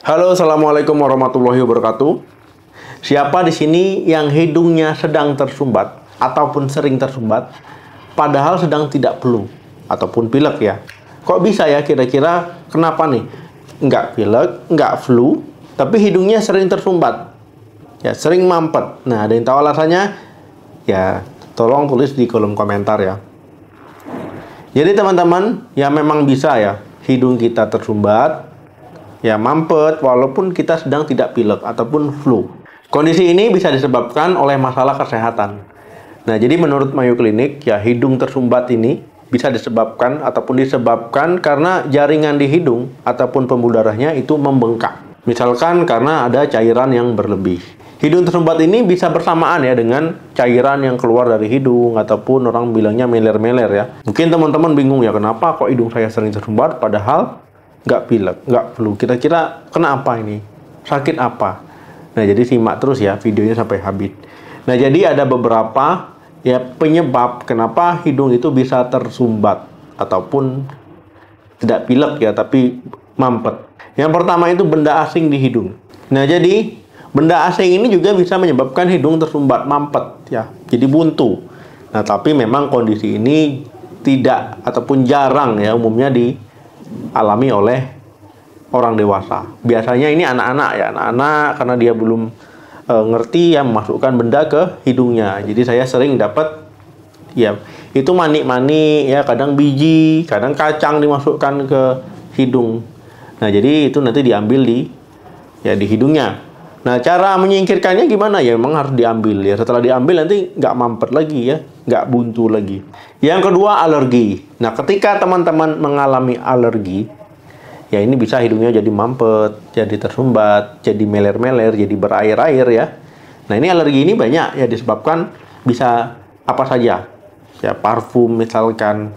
Halo, assalamualaikum warahmatullahi wabarakatuh. Siapa di sini yang hidungnya sedang tersumbat ataupun sering tersumbat, padahal sedang tidak flu ataupun pilek ya? Kok bisa ya kira-kira kenapa nih? Nggak pilek, nggak flu, tapi hidungnya sering tersumbat, ya sering mampet. Nah, ada yang tahu alasannya? Ya, tolong tulis di kolom komentar ya. Jadi teman-teman, ya memang bisa ya hidung kita tersumbat, ya mampet walaupun kita sedang tidak pilek ataupun flu. Kondisi ini bisa disebabkan oleh masalah kesehatan. Nah, jadi menurut Mayo Clinic, ya hidung tersumbat ini bisa disebabkan karena jaringan di hidung ataupun pembuluh darahnya itu membengkak. Misalkan karena ada cairan yang berlebih. Hidung tersumbat ini bisa bersamaan ya dengan cairan yang keluar dari hidung ataupun orang bilangnya meler-meler ya. Mungkin teman-teman bingung ya, kenapa kok hidung saya sering tersumbat padahal nggak pilek, nggak flu. Kira-kira kenapa ini? Sakit apa? Nah, jadi simak terus ya videonya sampai habis. Nah, jadi ada beberapa ya penyebab kenapa hidung itu bisa tersumbat ataupun tidak pilek ya, tapi mampet. Yang pertama itu benda asing di hidung. Nah, jadi benda asing ini juga bisa menyebabkan hidung tersumbat mampet ya, jadi buntu. Nah, tapi memang kondisi ini tidak ataupun jarang ya umumnya dialami oleh orang dewasa. Biasanya ini anak-anak ya, anak-anak karena dia belum ngerti ya memasukkan benda ke hidungnya. Jadi saya sering dapat ya itu manik-manik ya, kadang biji, kadang kacang dimasukkan ke hidung. Nah, jadi itu nanti diambil di hidungnya. Nah, cara menyingkirkannya gimana ya? Memang harus diambil ya. Setelah diambil nanti nggak mampet lagi ya, nggak buntu lagi. Yang kedua, alergi. Nah, ketika teman-teman mengalami alergi, ya ini bisa hidungnya jadi mampet, jadi tersumbat, jadi meler-meler, jadi berair-air ya. Nah, ini alergi ini banyak ya disebabkan bisa apa saja. Ya parfum misalkan,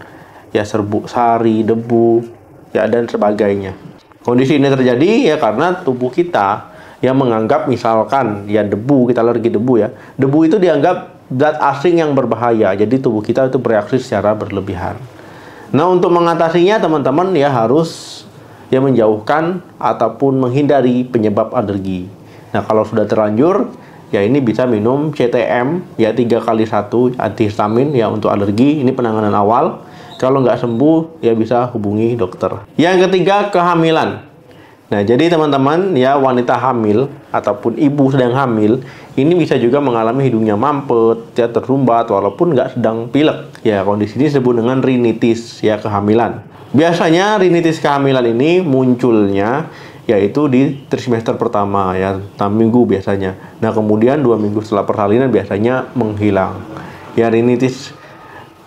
ya serbuk sari, debu, ya dan sebagainya. Kondisi ini terjadi ya karena tubuh kita yang menganggap misalkan ya debu, kita alergi debu ya. Debu itu dianggap zat asing yang berbahaya. Jadi tubuh kita itu bereaksi secara berlebihan. Nah, untuk mengatasinya teman-teman ya harus ya menjauhkan ataupun menghindari penyebab alergi. Nah, kalau sudah terlanjur ya ini bisa minum CTM ya 3x1 antihistamin ya untuk alergi. Ini penanganan awal. Kalau nggak sembuh ya bisa hubungi dokter. Yang ketiga, kehamilan. Nah, jadi teman-teman ya wanita hamil ataupun ibu sedang hamil ini bisa juga mengalami hidungnya mampet, ya tersumbat walaupun nggak sedang pilek. Ya, kondisi ini disebut dengan rinitis ya kehamilan. Biasanya rinitis kehamilan ini munculnya yaitu di trimester pertama ya 6 minggu biasanya. Nah, kemudian 2 minggu setelah persalinan biasanya menghilang. Ya, rinitis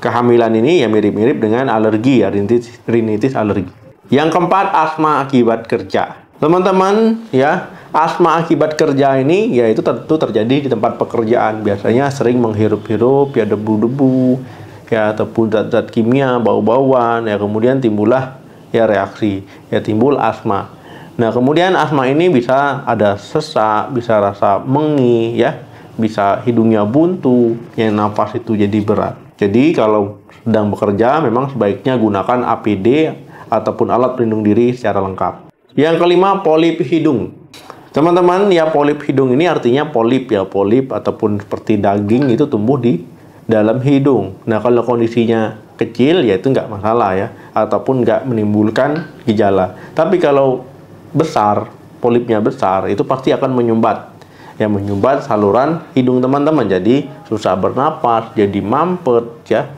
kehamilan ini ya mirip-mirip dengan alergi ya, rinitis alergi. Yang keempat, asma akibat kerja. Teman-teman ya, asma akibat kerja ini yaitu tentu terjadi di tempat pekerjaan. Biasanya sering menghirup-hirup ya debu-debu ya ataupun zat-zat kimia, bau-bauan ya, kemudian timbullah ya reaksi, ya timbul asma. Nah, kemudian asma ini bisa ada sesak, bisa rasa mengih ya, bisa hidungnya buntu, yang nafas itu jadi berat. Jadi kalau sedang bekerja memang sebaiknya gunakan APD ataupun alat pelindung diri secara lengkap. Yang kelima, polip hidung. Teman-teman ya, polip hidung ini artinya polip ya, polip ataupun seperti daging itu tumbuh di dalam hidung. Nah, kalau kondisinya kecil ya itu nggak masalah ya, ataupun nggak menimbulkan gejala. Tapi kalau besar, polipnya besar, itu pasti akan menyumbat. Ya, menyumbat saluran hidung teman-teman. Jadi susah bernapas, jadi mampet ya.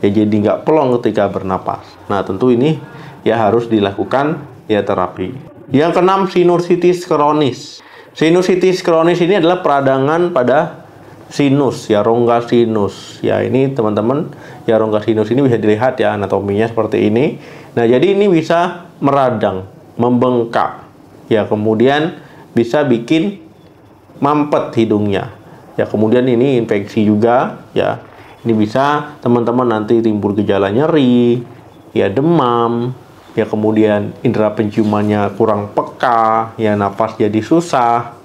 Ya, jadi nggak plong ketika bernapas. Nah, tentu ini ya harus dilakukan ya terapi. Yang keenam, sinusitis kronis. Sinusitis kronis ini adalah peradangan pada sinus ya, rongga sinus. Ya, ini teman-teman ya rongga sinus ini bisa dilihat ya anatominya seperti ini. Nah, jadi ini bisa meradang, membengkak. Ya, kemudian bisa bikin mampet hidungnya. Ya, kemudian ini infeksi juga ya. Ini bisa teman-teman nanti timbul gejala nyeri, ya demam, ya kemudian indera penciumannya kurang peka, ya napas jadi susah,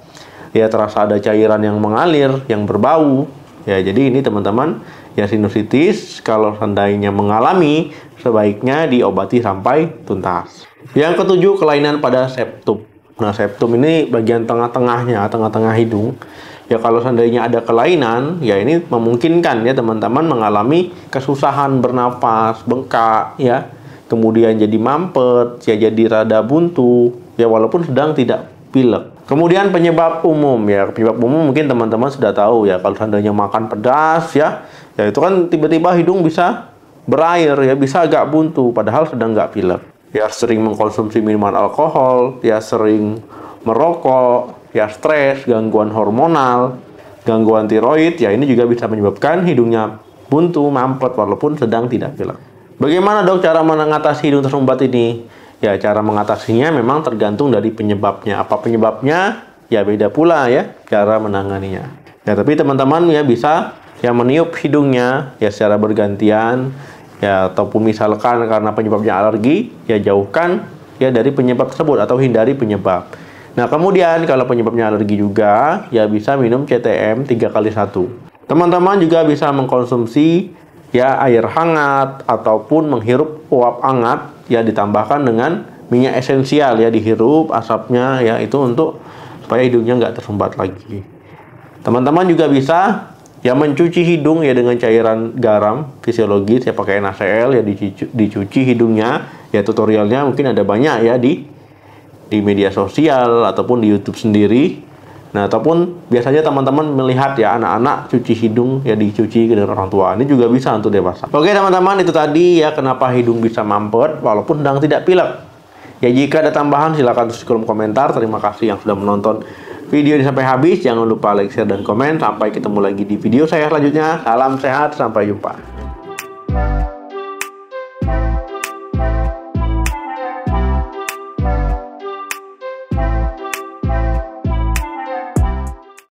ya terasa ada cairan yang mengalir, yang berbau. Ya, jadi ini teman-teman ya sinusitis kalau seandainya mengalami sebaiknya diobati sampai tuntas. Yang ketujuh, kelainan pada septum. Nah, septum ini bagian tengah-tengahnya, tengah-tengah hidung. Ya kalau seandainya ada kelainan, ya ini memungkinkan ya teman-teman mengalami kesusahan bernapas, bengkak, ya. Kemudian jadi mampet, ya jadi rada buntu, ya walaupun sedang tidak pilek. Kemudian penyebab umum ya, penyebab umum mungkin teman-teman sudah tahu ya, kalau seandainya makan pedas ya itu kan tiba-tiba hidung bisa berair ya, bisa agak buntu padahal sedang nggak pilek. Ya sering mengkonsumsi minuman alkohol, ya sering merokok, ya stres, gangguan hormonal, gangguan tiroid, ya ini juga bisa menyebabkan hidungnya buntu, mampet walaupun sedang tidak pilek. Bagaimana dok cara mengatasi hidung tersumbat ini? Ya cara mengatasinya memang tergantung dari penyebabnya. Apa penyebabnya? Ya beda pula ya cara menanganinya. Ya tapi teman-teman ya bisa ya meniup hidungnya ya secara bergantian. Ya, ataupun misalkan karena penyebabnya alergi, ya jauhkan ya dari penyebab tersebut atau hindari penyebab. Nah, kemudian kalau penyebabnya alergi juga, ya bisa minum CTM 3x1. Teman-teman juga bisa mengkonsumsi ya air hangat ataupun menghirup uap hangat ya ditambahkan dengan minyak esensial ya dihirup asapnya ya itu untuk supaya hidungnya nggak tersumbat lagi. Teman-teman juga bisa ya mencuci hidung ya dengan cairan garam fisiologis ya pakai NaCl ya dicuci hidungnya ya tutorialnya mungkin ada banyak ya di media sosial ataupun di YouTube sendiri. Nah ataupun biasanya teman-teman melihat ya anak-anak cuci hidung ya dicuci dengan orang tua, ini juga bisa untuk dewasa. Oke teman-teman, itu tadi ya kenapa hidung bisa mampet walaupun sedang tidak pilek. Ya jika ada tambahan silakan tulis di kolom komentar. Terima kasih yang sudah menonton video ini sampai habis. Jangan lupa like, share, dan komen. Sampai ketemu lagi di video saya selanjutnya. Salam sehat, sampai jumpa.